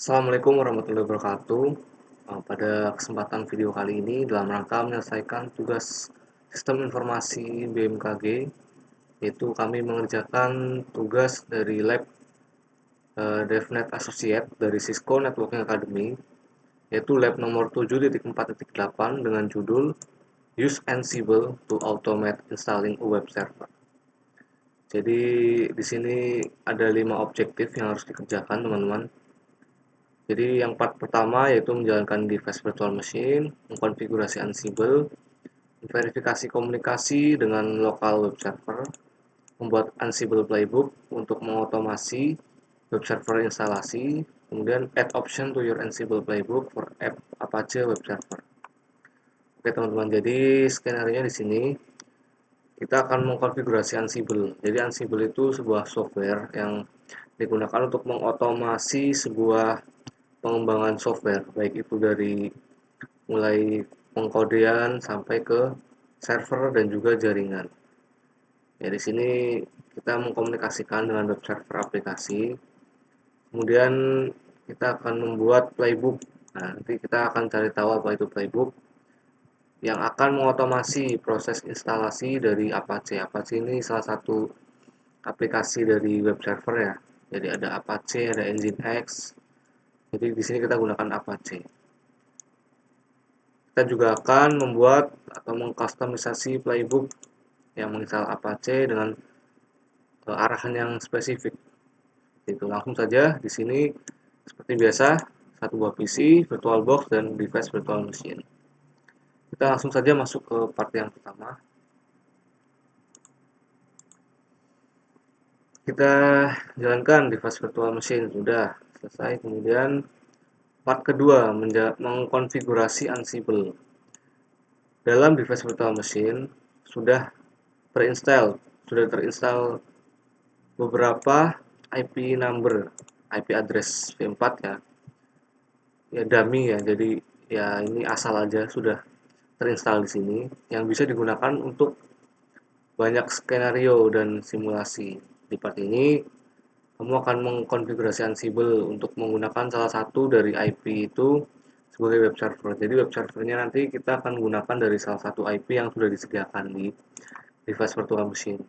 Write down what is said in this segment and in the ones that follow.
Assalamualaikum warahmatullahi wabarakatuh. Pada kesempatan video kali ini dalam rangka menyelesaikan tugas sistem informasi BMKG, yaitu kami mengerjakan tugas dari lab DevNet Associate dari Cisco Networking Academy, yaitu lab nomor 7.4.8 dengan judul Use Ansible to Automate Installing a Web Server. Jadi di sini ada 5 objektif yang harus dikerjakan, teman-teman. Jadi yang part pertama yaitu menjalankan device virtual machine, mengkonfigurasi Ansible, verifikasi komunikasi dengan local web server, membuat Ansible playbook untuk mengotomasi web server instalasi, kemudian add option to your Ansible playbook for app Apache web server. Oke teman-teman, jadi skenario di sini kita akan mengkonfigurasi Ansible. Jadi Ansible itu sebuah software yang digunakan untuk mengotomasi sebuah pengembangan software, baik itu dari mulai pengkodean sampai ke server dan juga jaringan. Ya, di sini kita mengkomunikasikan dengan web server aplikasi. Kemudian kita akan membuat playbook. Nah, nanti kita akan cari tahu apa itu playbook yang akan mengotomasi proses instalasi dari Apache. Apache ini salah satu aplikasi dari web server ya. Jadi ada Apache, ada Nginx. Jadi di sini kita gunakan Apache. Kita juga akan membuat atau mengkustomisasi playbook yang menginstal Apache dengan arahan yang spesifik. Itu langsung saja di sini seperti biasa satu buah PC, VirtualBox dan device virtual machine. Kita langsung saja masuk ke part yang pertama. Kita jalankan device virtual machine sudah selesai. Kemudian part kedua mengkonfigurasi Ansible. Dalam device virtual machine sudah terinstall beberapa IP number, IP address V4 ya. Ya dummy ya. Jadi ya ini asal aja sudah terinstall di sini yang bisa digunakan untuk banyak skenario dan simulasi. Di part ini kamu akan mengkonfigurasi Ansible untuk menggunakan salah satu dari IP itu sebagai web server. Jadi web servernya nanti kita akan gunakan dari salah satu IP yang sudah disediakan di device virtual machine.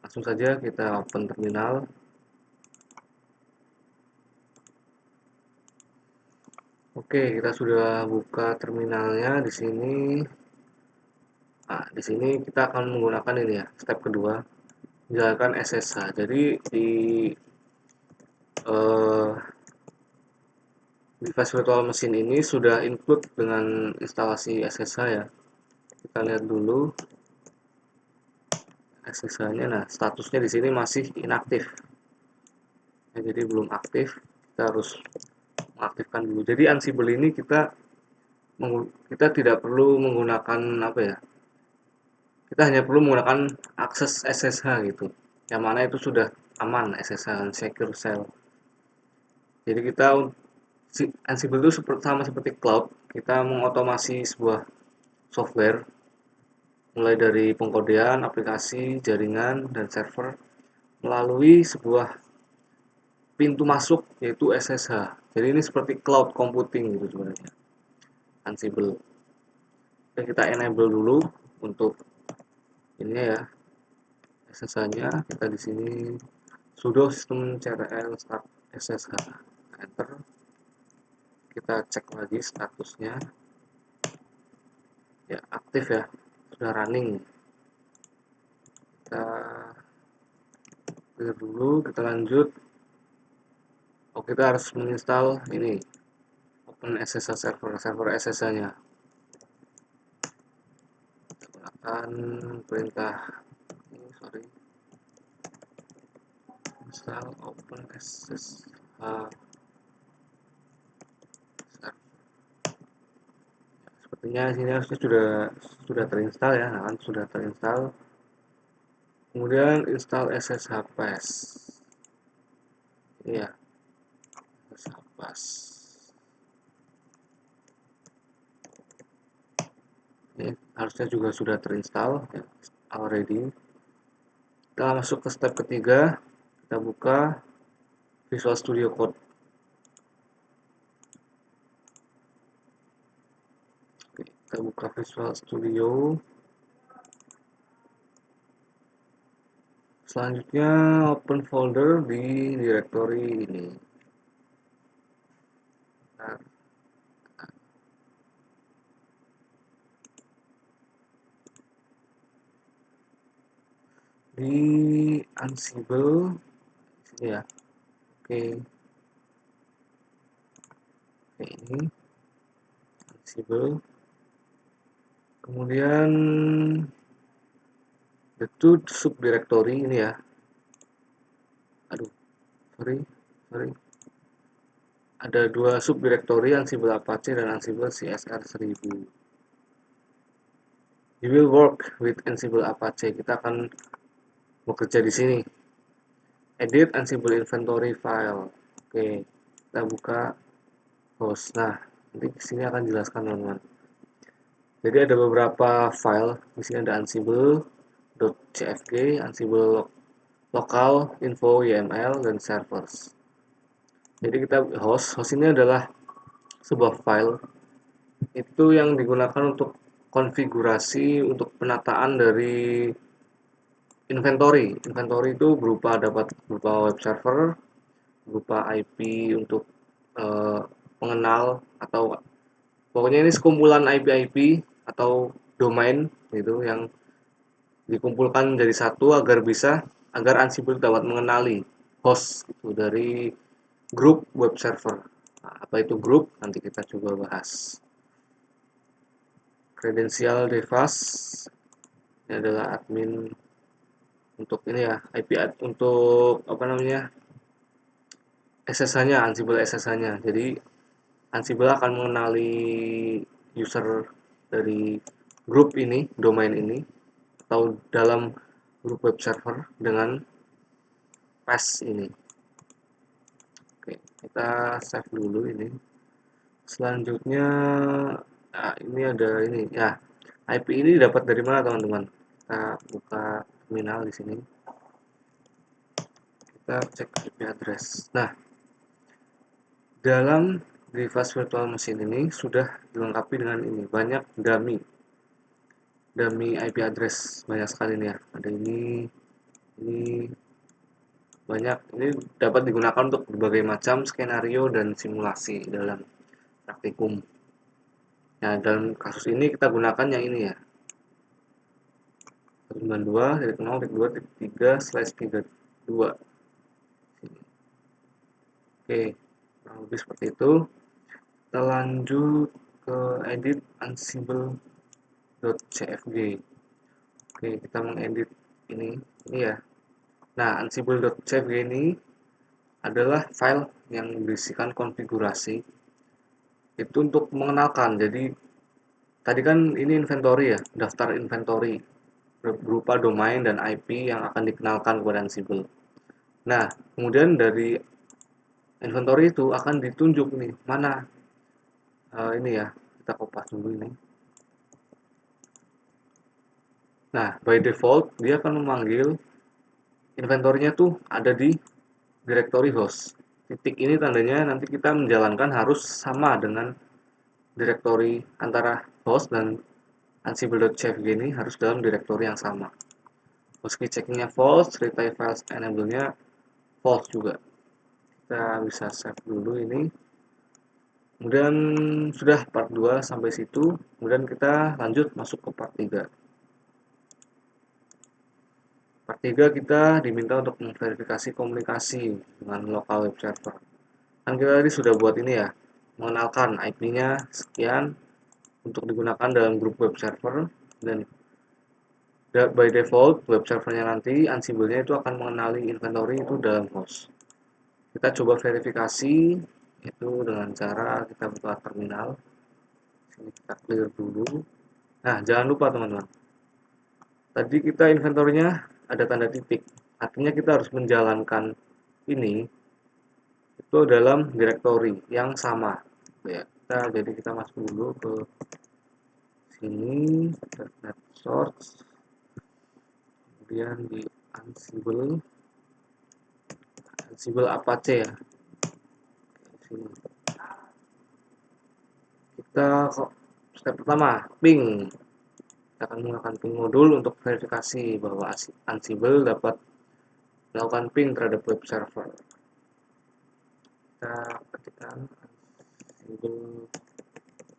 Langsung saja kita open terminal. Oke, kita sudah buka terminalnya di sini. Nah, di sini kita akan menggunakan ini ya, step kedua, menjalankan SSH. Jadi di eh, device virtual machine ini sudah include dengan instalasi SSH ya. Kita lihat dulu SSH-nya. Nah, statusnya di sini masih inaktif. Ya, jadi belum aktif. Kita harus mengaktifkan dulu. Jadi Ansible ini kita tidak perlu menggunakan apa ya? Kita hanya perlu menggunakan akses SSH gitu. Yang mana itu sudah aman SSH secure shell. Jadi kita Ansible itu sama seperti cloud. Kita mengotomasi sebuah software mulai dari pengkodean, aplikasi, jaringan, dan server melalui sebuah pintu masuk yaitu SSH. Jadi ini seperti cloud computing gitu sebenarnya. Ansible. Dan kita enable dulu untuk ini ya SSH-nya. Kita di sini sudo systemctl start SSH. Enter. Kita cek lagi statusnya. Ya aktif ya. Sudah running. Kita clear dulu, kita lanjut. Oh, kita harus menginstal ini Open SSH server SSH-nya. Gunakan perintah ini, install Open SSH server. Sepertinya sini harusnya sudah terinstall ya, nah, kan sudah terinstall. Kemudian install SSH Pass. Ini ya, SSH Pass. Ini harusnya juga sudah terinstall ya, already. Kita masuk ke step ketiga, kita buka Visual Studio Code. Kita buka Visual Studio. Selanjutnya open folder di directory ini. Nah, di Ansible sini ya. Oke, ini Ansible. Kemudian the two subdirectory ini ya. Aduh, sorry. Ada dua subdirectory, Ansible Apache dan Ansible CSR 1000. You will work with Ansible Apache. Kita akan bekerja di sini. Edit Ansible inventory file. Oke, kita buka host. Nah, nanti di sini akan jelaskan teman-teman. Jadi ada beberapa file. Di sini ada ansible.cfg, ansible local, info, YML, dan servers. Jadi kita host ini adalah sebuah file itu yang digunakan untuk konfigurasi untuk penataan dari inventory. Inventory itu dapat berupa web server, berupa IP untuk mengenal, atau pokoknya ini sekumpulan IP-IP atau domain gitu yang dikumpulkan jadi satu agar Ansible dapat mengenali host gitu, dari grup web server. Nah, apa itu grup? Nanti kita coba bahas. Kredensial device ini adalah admin untuk ini ya, IP untuk apa namanya, SSH-nya, Ansible SSH-nya. Jadi Ansible akan mengenali user dari grup ini, domain ini, atau dalam grup web server dengan pass ini. Oke, kita save dulu ini. Selanjutnya, nah ini ada ini ya. IP ini dapat dari mana teman-teman? Kita buka terminal di sini. Kita cek IP address. Nah, dalam device virtual machine ini sudah dilengkapi dengan ini, banyak dummy IP address, banyak sekali nih ya. Ada ini banyak. Ini dapat digunakan untuk berbagai macam skenario dan simulasi dalam praktikum. Nah, dalam kasus ini kita gunakan yang ini ya, 92.0.2.3/32. Oke, kurang lebih seperti itu. Kita lanjut ke edit ansible.cfg. Oke, kita mengedit ini ya. Nah, ansible.cfg ini adalah file yang berisikan konfigurasi itu untuk mengenalkan. Jadi tadi kan ini inventory ya, daftar inventory berupa domain dan IP yang akan dikenalkan kepada Ansible. Nah, kemudian dari inventory itu akan ditunjuk nih mana ini ya, kita kopas dulu ini. Nah, by default dia akan memanggil inventory-nya tuh ada di directory host. Titik ini tandanya nanti kita menjalankan harus sama dengan directory antara host dan ansible.cfg ini harus dalam directory yang sama. Meski checkingnya false, retry files enable-nya false juga. Kita bisa save dulu ini. Kemudian sudah part 2 sampai situ. Kemudian kita lanjut masuk ke part 3. Part 3 kita diminta untuk memverifikasi komunikasi dengan local web server. Kan kita tadi sudah buat ini ya, mengenalkan IP-nya sekian untuk digunakan dalam grup web server, dan by default web servernya nanti Ansible-nya itu akan mengenali inventory itu dalam host. Kita coba verifikasi itu dengan cara kita buka terminal. Sini kita clear dulu. Nah, jangan lupa teman-teman. Tadi kita inventory-nya ada tanda titik. Artinya kita harus menjalankan ini itu dalam directory yang sama. Ya, jadi kita masuk dulu ke sini, net source, kemudian di Ansible Apache ya. Sini. Kita Step pertama, ping. Kita akan menggunakan ping modul untuk verifikasi bahwa Ansible dapat melakukan ping terhadap web server. Kita ketikkan Ansible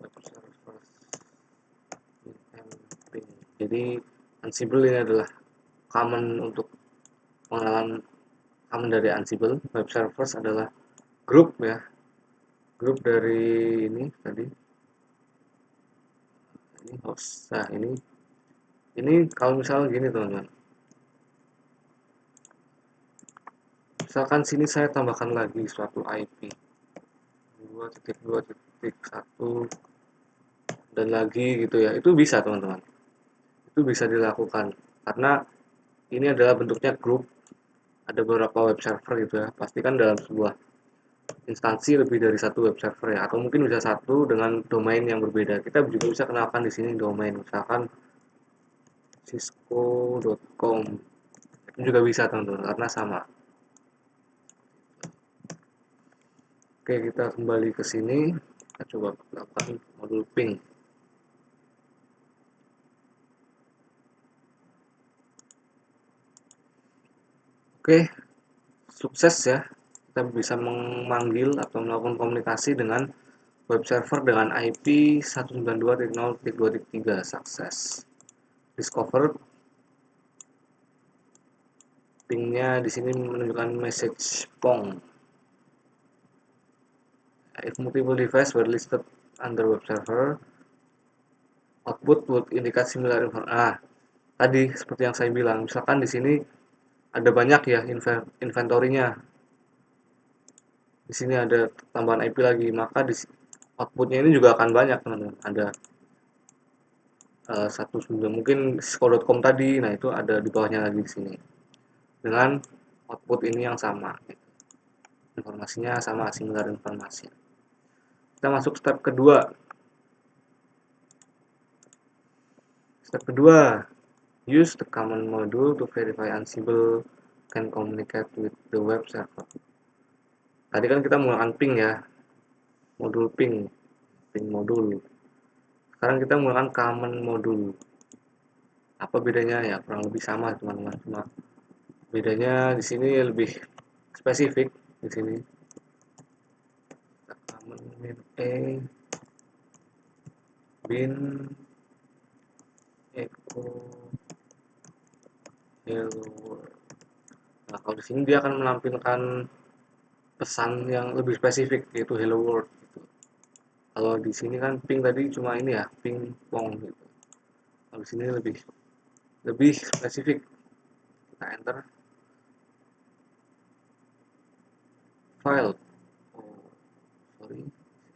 web server ping. Jadi Ansible ini adalah common untuk pengenalan common dari Ansible. Web servers adalah grup ya, grup dari ini host. Nah ini kalau misalnya gini teman-teman, misalkan sini saya tambahkan lagi suatu IP 2.2.1 dan lagi gitu ya, itu bisa teman-teman, itu bisa dilakukan karena ini adalah bentuknya grup, ada beberapa web server gitu ya, pastikan dalam sebuah instansi lebih dari satu web server ya, atau mungkin bisa satu dengan domain yang berbeda. Kita juga bisa kenalkan di sini domain, misalkan cisco.com, itu juga bisa teman-teman karena sama. Oke, kita kembali ke sini, kita coba lakukan modul ping. Oke, sukses ya, kita bisa memanggil atau melakukan komunikasi dengan web server dengan IP 192.0.2.3. Sukses. Discover, pingnya di sini menunjukkan message pong. If multiple devices were listed under web server, output would indicate similar information. Tadi seperti yang saya bilang, misalkan di sini ada banyak ya inventory-nya. Di sini ada tambahan IP lagi, maka di outputnya ini juga akan banyak teman-teman. Ada satu sudah mungkin cisco.com tadi, nah itu ada di bawahnya lagi di sini dengan output ini yang sama, informasinya sama, similar informasi. Kita masuk step kedua. Step kedua, use the common module to verify Ansible can communicate with the web server. Tadi kan kita menggunakan ping ya, modul ping modul. Sekarang kita menggunakan common modul. Apa bedanya ya? Kurang lebih sama teman-teman, cuma bedanya di sini lebih spesifik di sini. Common min bin echo hello world. Nah, kalau di sini dia akan menampilkan pesan yang lebih spesifik yaitu hello world gitu. Kalau di sini kan ping tadi cuma ini ya, ping pong gitu. Kalau di sini lebih spesifik. Kita enter file. Oh, sorry.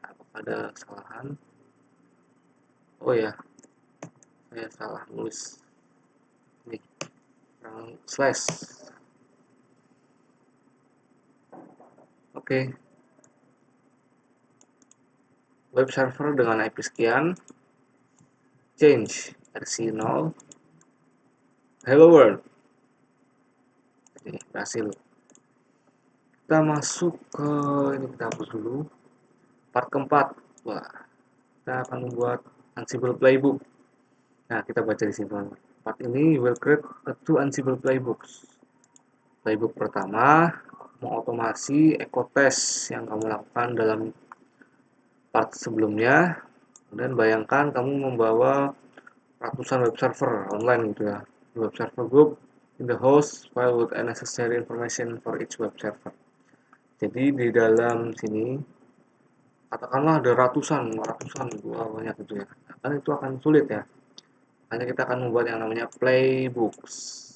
Apakah ada kesalahan? Oh ya, saya salah nulis. Ini slash. Oke. Web server dengan IP sekian. Change RC 0. Hello world. Ini berhasil. Kita masuk ke ini, kita hapus dulu. Part keempat. Wah, kita akan membuat Ansible playbook. Nah, kita baca di sini. Part ini will create two Ansible playbooks. Playbook pertama, mengotomasi echo test yang kamu lakukan dalam part sebelumnya. Dan bayangkan kamu membawa ratusan web server online gitu ya. Web server group in the host file with unnecessary information for each web server. Jadi di dalam sini katakanlah ada ratusan banyak gitu ya. Kan itu akan sulit ya. Hanya kita akan membuat yang namanya playbooks.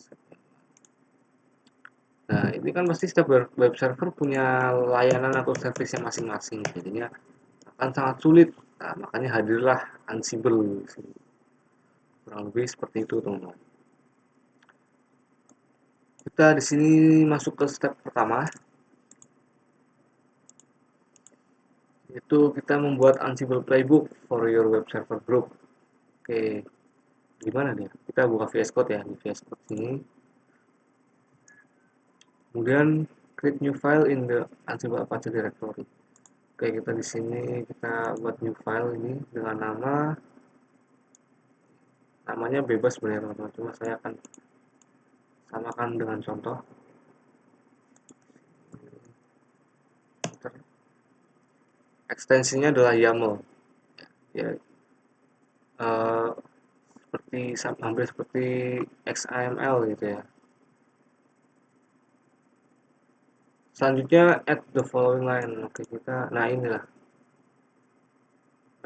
Nah, ini kan pasti setiap web server punya layanan atau servisnya masing-masing. Jadinya akan sangat sulit. Nah, makanya hadirlah Ansible. Kurang lebih seperti itu, teman-teman. Kita di sini masuk ke step pertama, yaitu kita membuat Ansible playbook for your web server group. Oke, gimana nih? Kita buka VS Code ya, di VS Code sini. Kemudian create new file in the Ansible Apache directory. Oke, kita di sini kita buat new file ini dengan nama Namanya bebas sebenarnya teman-teman, cuma saya akan samakan dengan contoh. Ekstensinya adalah YAML, ya, eh, seperti hampir seperti XAML gitu ya. Selanjutnya add the following line. Oke, nah inilah,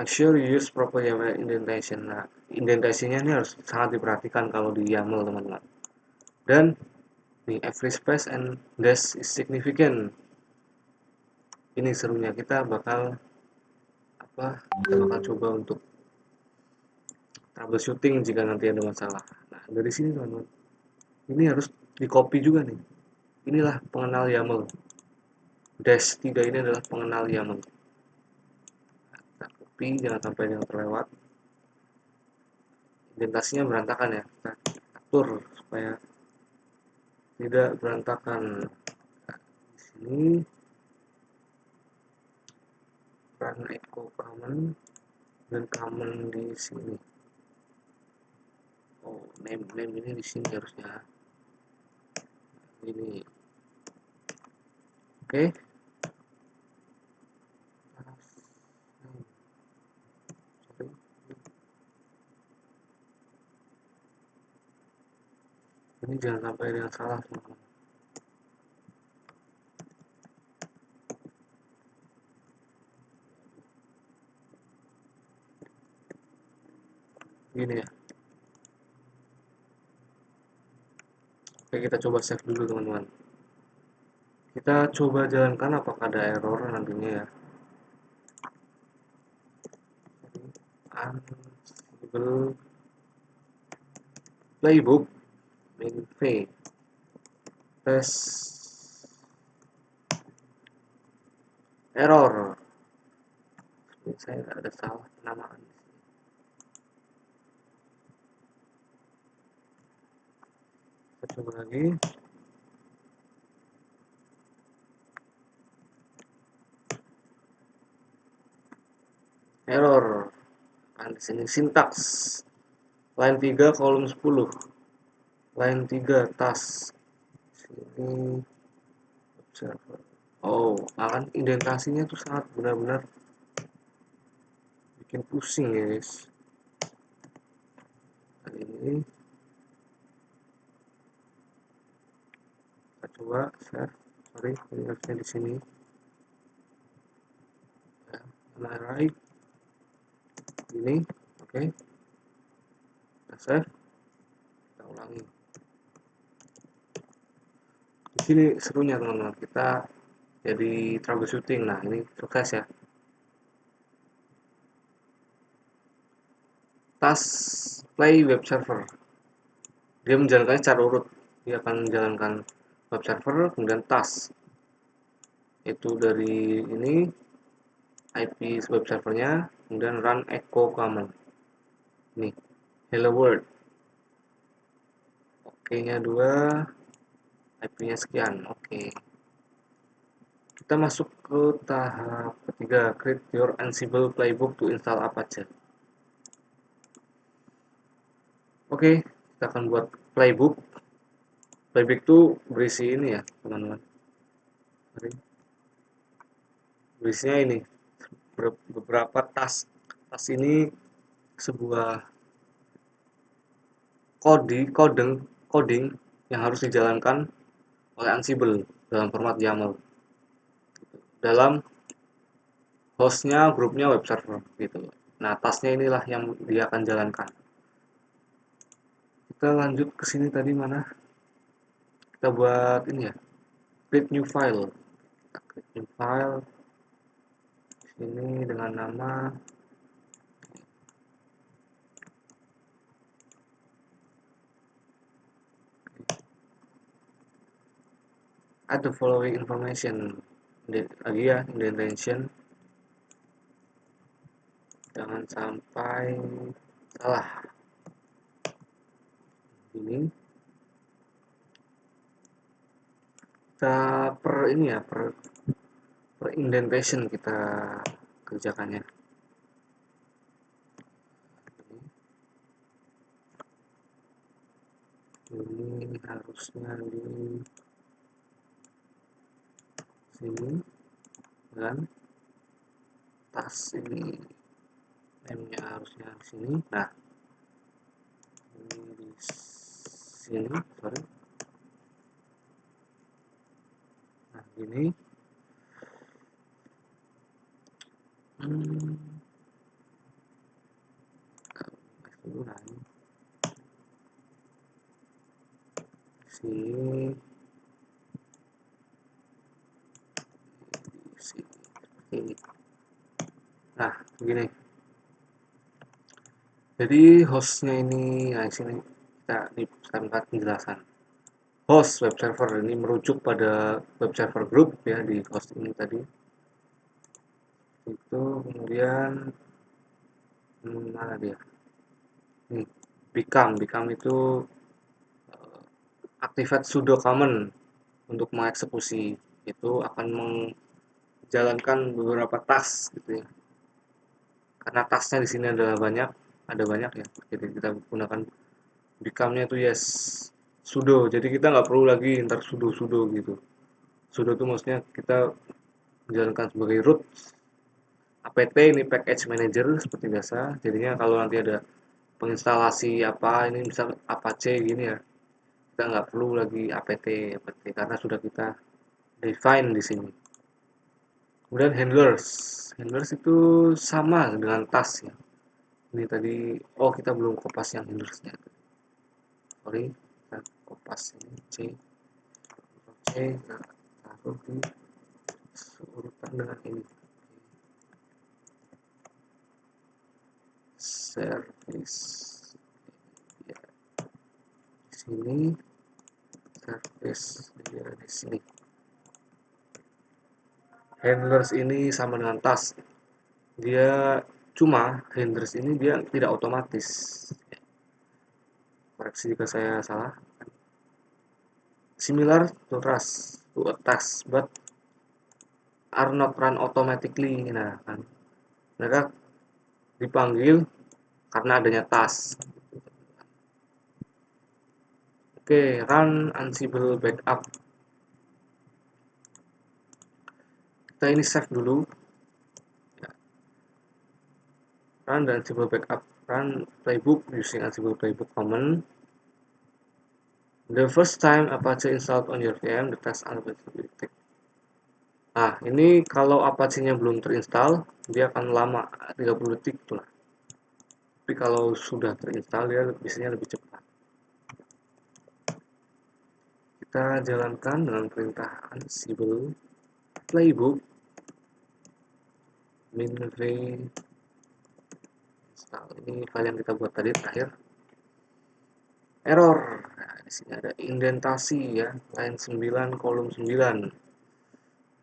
make sure you use proper YAML indentation. Nah, indentasinya ini harus sangat diperhatikan kalau di YAML teman-teman. Dan di every space and dash is significant. Ini serunya, kita bakal coba untuk troubleshooting jika nanti ada masalah. Nah, dari sini teman-teman, ini harus di copy juga nih. Inilah pengenal YAML. Dash 3 ini adalah pengenal YAML. Kita copy, jangan sampai yang terlewat. Indentasinya berantakan ya, kita atur supaya tidak berantakan. Nah, di sini run echo common dan common di sini. Oh, name ini di sini harusnya. Ini. Oke. Sorry. Ini jangan sampai ada yang salah teman-teman. Gini ya. Oke, kita coba save dulu teman-teman. Kita coba jalankan apakah ada error nantinya ya. Unstable playbook main test error. Saya ada salah penamaan. Kita coba lagi. Error. Kan di sini sintaks. Line 3 kolom 10. Line 3 task. Sini observer. Oh, akan indentasinya tuh sangat benar-benar bikin pusing ya guys. Kali ini kita coba share. Sorry, ini harusnya di sini. Ya, right. Ini, oke. Kita save. Kita ulangi. Di sini serunya teman-teman. Kita jadi troubleshooting. Nah, ini sukses ya. Task play web server. Dia menjalankannya secara urut. Dia akan menjalankan web server, kemudian task. Itu dari ini IP web servernya, kemudian run echo command. Nih, hello world. Oke-nya 2, IP-nya sekian. Oke. Kita masuk ke tahap ketiga, create your Ansible playbook to install Apache. Oke, kita akan buat playbook. Playbook itu berisi ini ya, teman-teman. Berisinya ini, beberapa task. Task ini sebuah coding yang harus dijalankan oleh Ansible dalam format YAML dalam hostnya grupnya web server gitu. Nah, tasknya inilah yang dia akan jalankan. Kita lanjut ke sini tadi mana? Kita buat ini ya, create new file. Kita create new file sini dengan nama add the following information. Lagi ya, indentation. Jangan sampai salah. Ini kita per indentation kita kerjakannya. ini harusnya di sini dan tas ini M-nya harusnya di sini. Nah, ini di sini, sorry. Nah, ini hmm, nah ini sini, sini, ini. Nah, begini. Jadi hostnya ini, nah di sini kita disampaikan penjelasan. Host web server ini merujuk pada web server group ya di host ini tadi. Itu kemudian mana dia? Nih, become itu activate sudo command untuk mengeksekusi itu akan menjalankan beberapa task gitu ya. Karena tasknya di sini ada banyak ya. Jadi kita gunakan become-nya itu yes sudo. Jadi kita nggak perlu lagi ntar sudo gitu. Sudo itu maksudnya kita menjalankan sebagai root apt ini package manager seperti biasa. Jadinya kalau nanti ada penginstalasi apa ini misal apache gini ya, kita nggak perlu lagi apt karena sudah kita define di sini. Kemudian handlers itu sama dengan task ya. Ini tadi kita belum kopas yang handlersnya, sorry, kita kopas ini C kita taruh di urutan dengan ini service ya, di sini service ya, di sini. Handlers ini sama dengan task, dia cuma handlers ini dia tidak otomatis. Koreksi jika saya salah. Similar to a task but are not run automatically. Nah kan mereka dipanggil karena adanya task. Oke, run Ansible backup. Kita ini save dulu. Run dan Ansible backup. Run playbook using Ansible playbook command. The first time Apache installed on your VM, the task Ansible will take. Nah, ini kalau Apache-nya belum terinstall, dia akan lama 30 detik itulah. Tapi kalau sudah terinstall dia biasanya lebih cepat. Kita jalankan dengan perintah Ansible playbook min-v install. Ini file yang kita buat tadi terakhir. Error. Nah, di sini ada indentasi ya, line 9 kolom 9.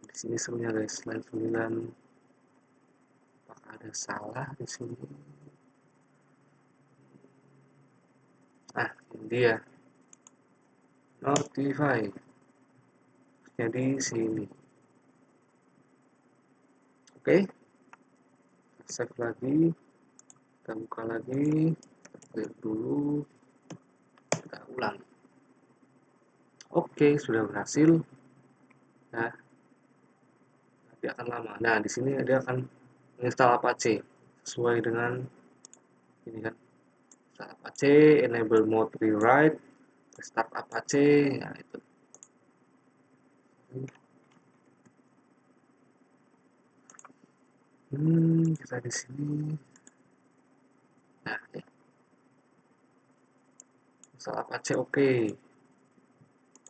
Di sini sebenarnya guys, line 9. Apakah ada salah di sini? Nah, ini dia. Notify. Jadi sini. Oke. Save lagi. Kita buka lagi. Clear dulu. Kita ulang. Oke, sudah berhasil. Nah, nanti akan lama. Nah, di sini dia akan menginstal Apache sesuai dengan ini kan. Install Apache, enable mode rewrite, restart Apache, ya itu. Kita di sini. Nah, ya. Install Apache oke.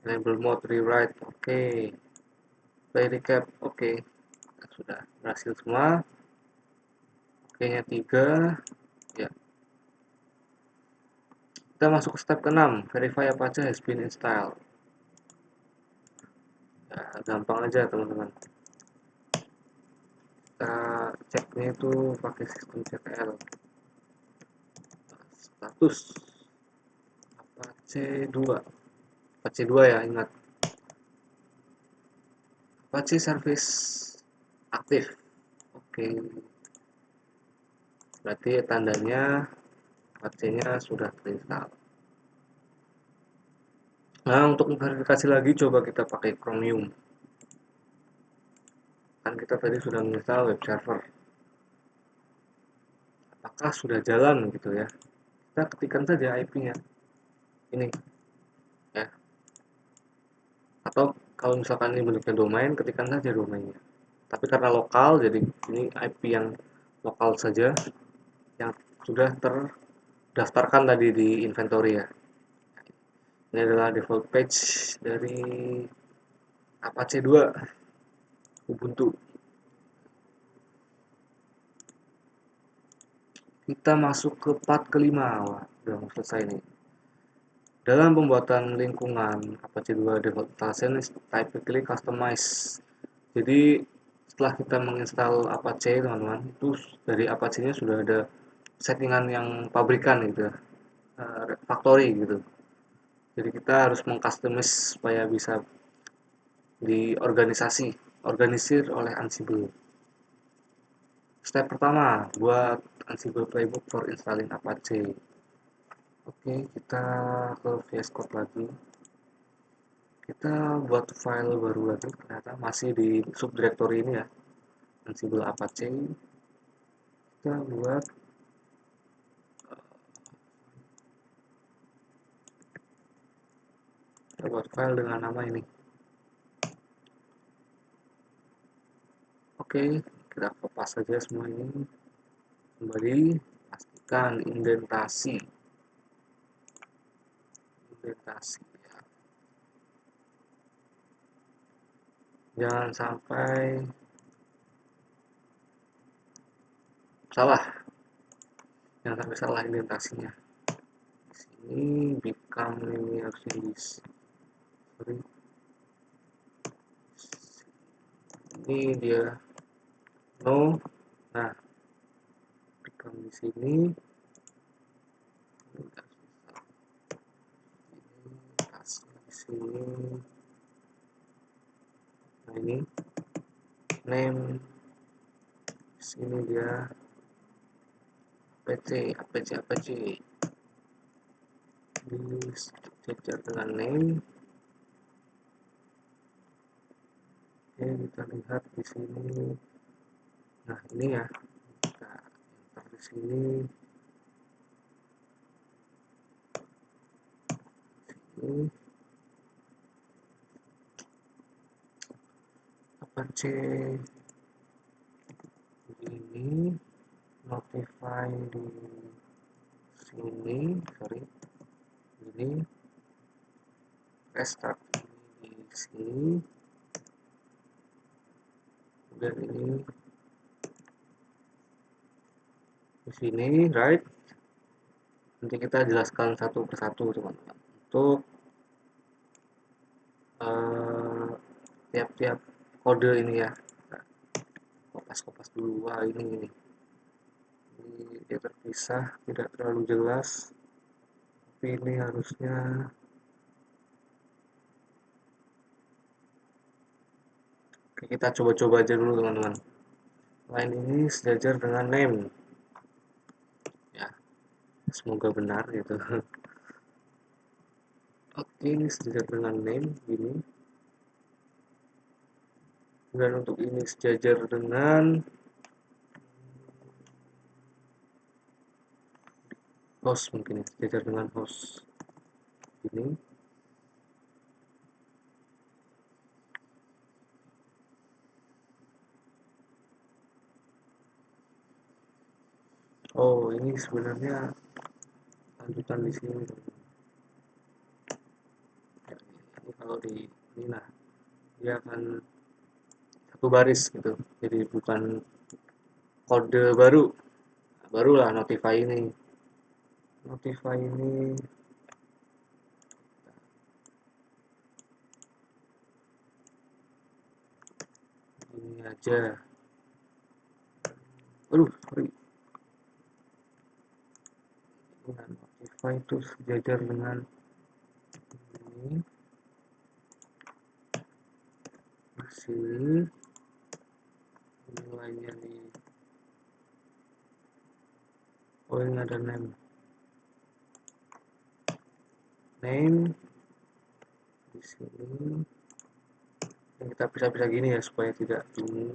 Enable mode rewrite oke. Play recap oke. Nah, sudah berhasil semua. Oke-nya 3. Ya. Kita masuk ke step ke-6, verify Apache has been installed. Ya, gampang aja teman-teman. Kita ceknya itu pakai sistem CTL. Status Apache 2. Apache 2 ya, ingat. Apache service aktif. Oke. Berarti tandanya Apache-nya sudah terinstall. Nah, untuk verifikasi lagi coba kita pakai Chromium. Kan kita tadi sudah menginstal web server. Apakah sudah jalan gitu ya? Kita ketikkan saja IP-nya. Ini ya. Atau kalau misalkan ini bentuknya domain, ketikkan saja domainnya. Tapi karena lokal, jadi ini IP yang lokal saja yang sudah terdaftarkan tadi di inventory ya. Ini adalah default page dari Apache 2 Ubuntu. Kita masuk ke part kelima. Wah, udah mau selesai nih. Dalam pembuatan lingkungan Apache 2 Default Installation is typically customized. Jadi setelah kita menginstal Apache teman-teman, itu dari Apache-nya sudah ada settingan yang pabrikan gitu, factory gitu. Jadi kita harus mengcustomize supaya bisa organisir oleh Ansible. Step pertama, buat Ansible Playbook for installing Apache. Oke, kita ke VS Code lagi. Kita buat file baru lagi, ternyata masih di subdirectory ini ya, Ansible Apache. Kita buat file dengan nama ini. Oke, kita kopas saja semua ini. Kembali, pastikan indentasi ya. Jangan sampai salah, indentasinya. Di sini become ini harusnya di sorry. Ini dia no. Nah, become di sini. Di sini. Nah, ini name. Di sini dia APC disejar dengan name. Oke, kita lihat di sini. Nah, ini ya. Kita enter di sini. Ini Apache ini notify di sini, sorry. Ini restart ini di sini. Dan ini di sini, right? Nanti kita jelaskan satu persatu teman-teman. Untuk tiap-tiap kode ini ya. Kopas-kopas dulu. Wah, ini dia terpisah, tidak terlalu jelas. Tapi ini harusnya oke, kita coba-coba aja dulu teman-teman. Line ini sejajar dengan name. Ya, semoga benar gitu. Oke, ini sejajar dengan name ini. Dan untuk ini sejajar dengan host, mungkin ya, sejajar dengan host ini. Oh, ini sebenarnya lanjutan di sini. Ini kalau di ini lah, dia akan satu baris gitu. Jadi bukan kode barulah notify ini. Notify ini aja. Aduh, sorry. Dengan notify itu sejajar dengan ini. Di sini nilainya di oh ini ada name sini kita pisah-pisah gini ya supaya tidak ini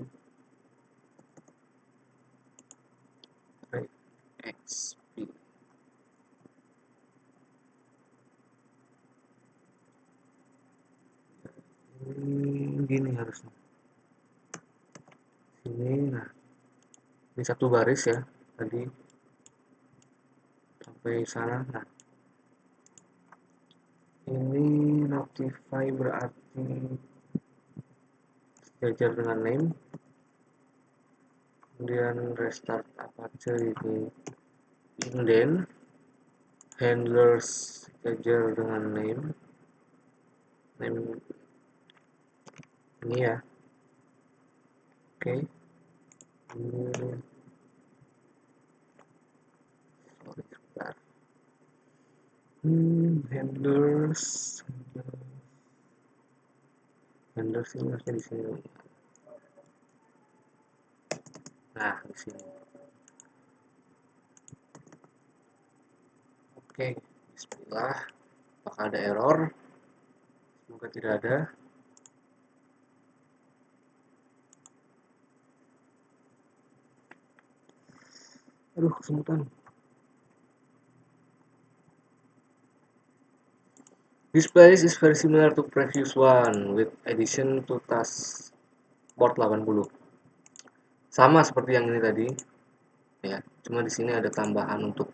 XP. Ini gini harusnya. Sini, nah ini satu baris ya tadi sampai sana. Nah ini notify berarti sejajar dengan name, kemudian restart Apache itu indent, handlers sejajar dengan name ini ya. Oke, ini sorry sebentar. Handlers ini harusnya di sini. Nah di sini. Oke, bismillah. Apakah ada error? Semoga tidak ada. Aduh, kesemutan. This playlist is very similar to previous one with addition to task port 80. Sama seperti yang ini tadi, ya. Cuma di sini ada tambahan untuk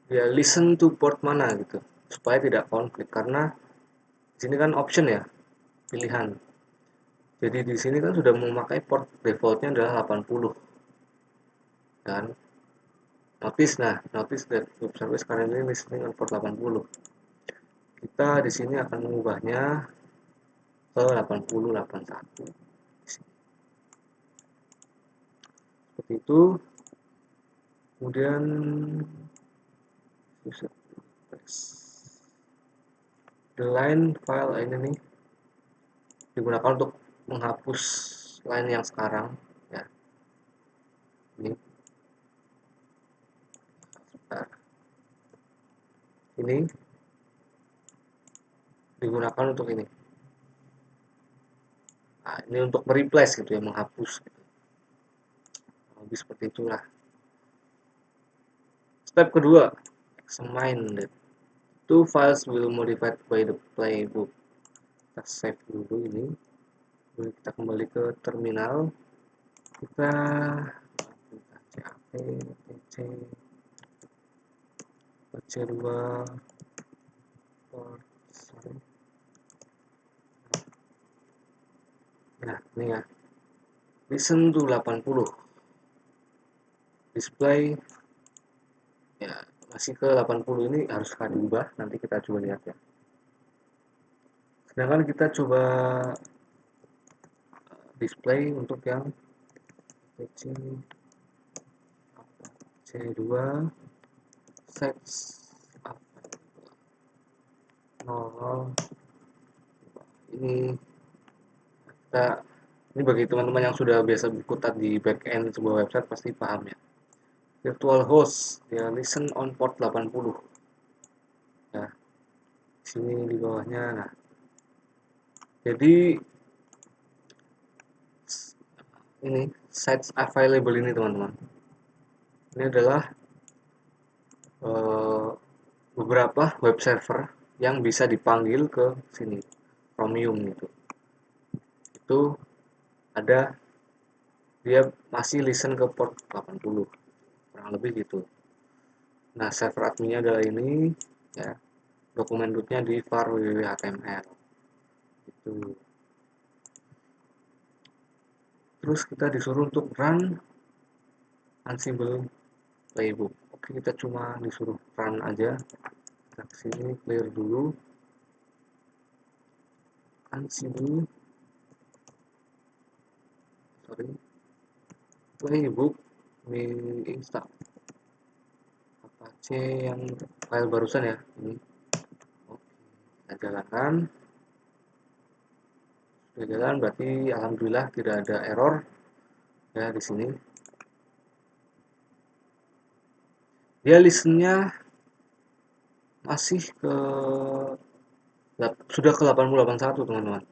ya listen to port mana gitu, supaya tidak konflik karena di sini kan option ya, pilihan. Jadi di sini kan sudah memakai port defaultnya adalah 80 kan. Notice that web service currently listening on port 80. Kita di sini akan mengubahnya ke 8081. Seperti itu. Kemudian the line file ini nih digunakan untuk menghapus line yang sekarang ya. Ini sebentar. Ini digunakan untuk ini. Nah, ini untuk mereplace gitu ya, menghapus gitu. Lebih seperti itulah. Step kedua, examine the two files will modified by the playbook. Kita save dulu ini. Kemudian kita kembali ke terminal. Kita PC2 nah ini ya, listen to 80 display ya, masih ke 80. Ini harus diubah, nanti kita coba lihat ya. Sedangkan kita coba display untuk yang C2 set 00. Ini kita, ini bagi teman-teman yang sudah biasa berkutat di backend sebuah website pasti paham ya. Virtual host ya, listen on port 80 ya, sini di bawahnya. Nah jadi ini sites available ini teman-teman, ini adalah beberapa web server yang bisa dipanggil ke sini Chromium gitu. Itu ada, dia masih listen ke port 80 kurang lebih gitu. Nah server adminnya adalah ini ya, dokumen rootnya di var www.html itu. Terus kita disuruh untuk run Ansible playbook. Oke, kita cuma disuruh run aja. Kita kesini clear dulu Ansible playbook we install Apache yang file barusan ya ini. Oke, kita jalankan. Sudah jalan, berarti alhamdulillah tidak ada error ya di sini. Dia listennya masih ke sudah ke 8081 teman-teman,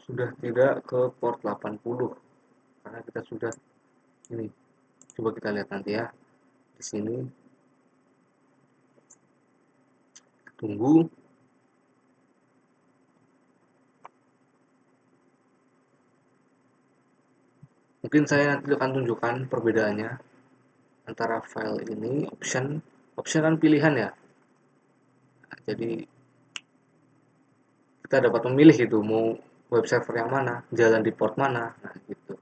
sudah tidak ke port 80 karena kita sudah ini. Coba kita lihat nanti ya di sini, tunggu. Mungkin saya nanti akan tunjukkan perbedaannya antara file ini. Option kan pilihan ya. Nah, jadi kita dapat memilih itu mau web server yang mana, jalan di port mana, nah gitu.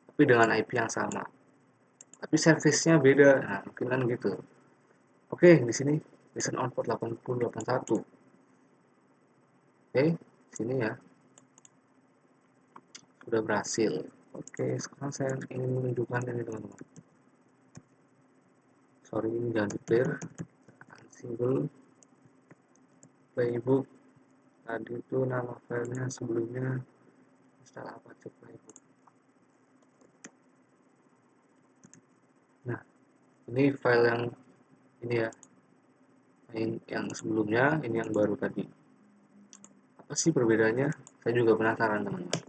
Tapi dengan IP yang sama, tapi service-nya beda. Nah, mungkin kan gitu. Oke, di sini listen on port 8081. Oke, sini ya. Sudah berhasil. Oke, sekarang saya ingin menunjukkan ini teman-teman. Sorry, ini jangan di clear. Single playbook. Tadi itu nama filenya sebelumnya install Apache playbook. Nah, ini file yang ini ya. Yang sebelumnya, ini yang baru tadi. Apa sih perbedaannya? Saya juga penasaran teman-teman.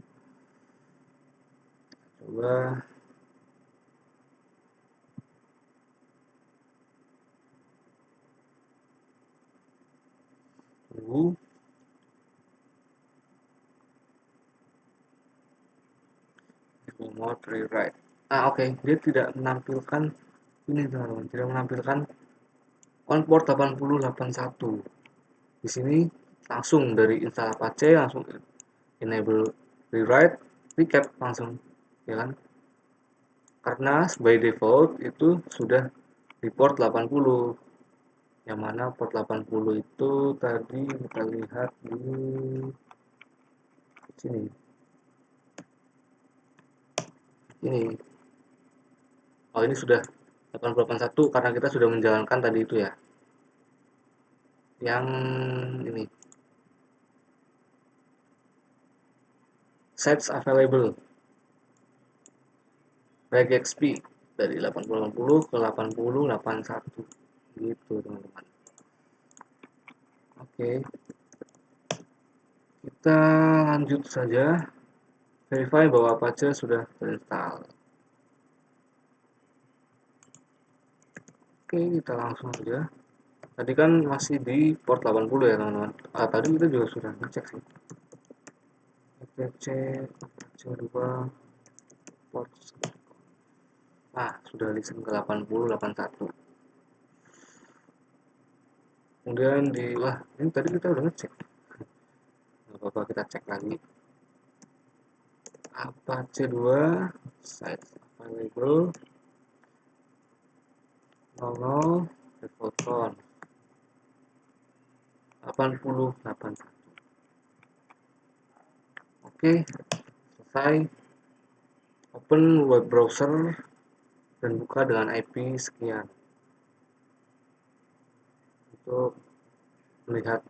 Coba tunggu. Remote rewrite. Oke. Dia tidak menampilkan ini teman-teman, tidak menampilkan on port 8081. Di sini langsung dari install Apache langsung enable rewrite, recap langsung, ya kan? Karena by default itu sudah di port 80. Yang mana port 80 itu tadi kita lihat di sini. Ini. Oh, ini sudah 8081 karena kita sudah menjalankan tadi itu ya. Yang ini. Sites available. regexp dari 8080 ke 8081 gitu teman-teman. Oke, kita lanjut saja, verify bahwa Apache sudah terinstall. Oke, kita langsung aja. Tadi kan masih di port 80 ya teman-teman. Tadi kita juga sudah ngecek sih. Apache 2 port. Sudah listen ke 8081. Kemudian ini tadi kita udah ngecek. Gak apa-apa, kita cek lagi. Apache 2 site available 00 default con 8081. Oke, selesai. Open web browser dan buka dengan IP sekian untuk melihat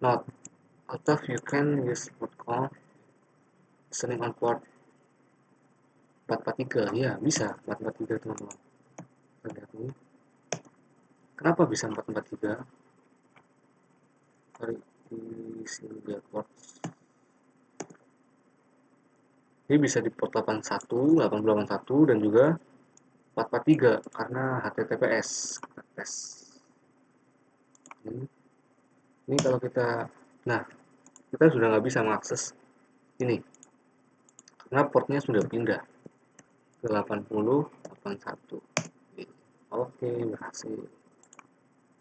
note. Although you can use port listening on port 443. Ya, bisa 443 teman-teman. Kita lihat ini. Kenapa bisa 443? Sorry, di sini dia port. Ini bisa di port 81, 8081 dan juga 443 karena HTTPS. Tes. Ini kalau nah kita sudah nggak bisa mengakses ini karena portnya sudah pindah ke 8081. Oke, berhasil.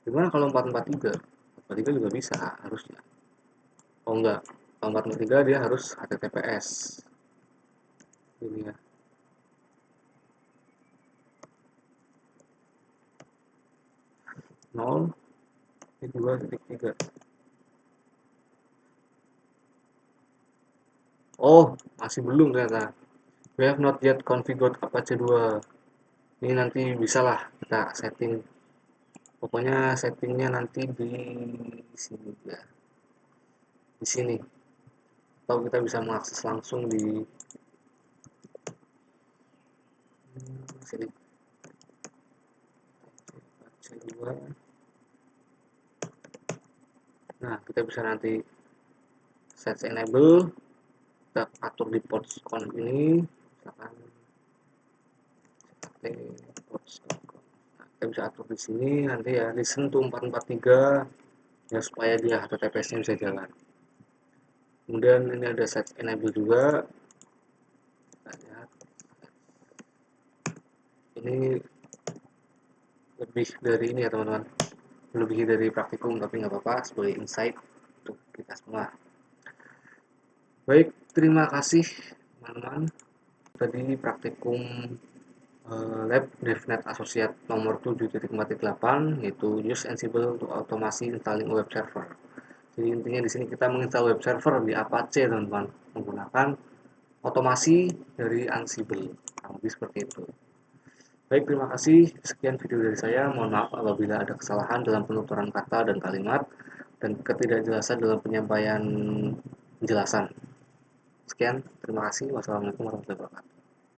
Gimana kalau 443? 443 juga bisa harusnya. Oh enggak, kalau 443 dia harus HTTPS. Ini ya. Nol, 2.3. Oh, masih belum ternyata. We have not yet configured Apache 2. Ini nanti bisalah kita setting. Pokoknya settingnya nanti di sini ya. Di sini. Atau kita bisa mengakses langsung di sini. Apache 2. Nah, kita bisa nanti set enable, kita atur di ports con ini, misalkan ports. Nah, kita bisa atur di sini nanti ya listen to 443 ya supaya dia HTTPS-nya bisa jalan. Kemudian ini ada set enable juga. Kita lihat ini lebih dari ini ya teman-teman, lebih dari praktikum, tapi nggak apa-apa sebagai insight untuk kita semua. Baik, terima kasih teman-teman. Tadi praktikum lab DevNet Associate nomor 7.4.8 yaitu use Ansible untuk automasi installing web server. Jadi intinya di sini kita menginstal web server di Apache teman-teman menggunakan otomasi dari Ansible. Nah, lebih seperti itu. Baik, terima kasih. Sekian video dari saya. Mohon maaf apabila ada kesalahan dalam penuturan kata dan kalimat dan ketidakjelasan dalam penyampaian penjelasan. Sekian, terima kasih. Wassalamualaikum warahmatullahi wabarakatuh.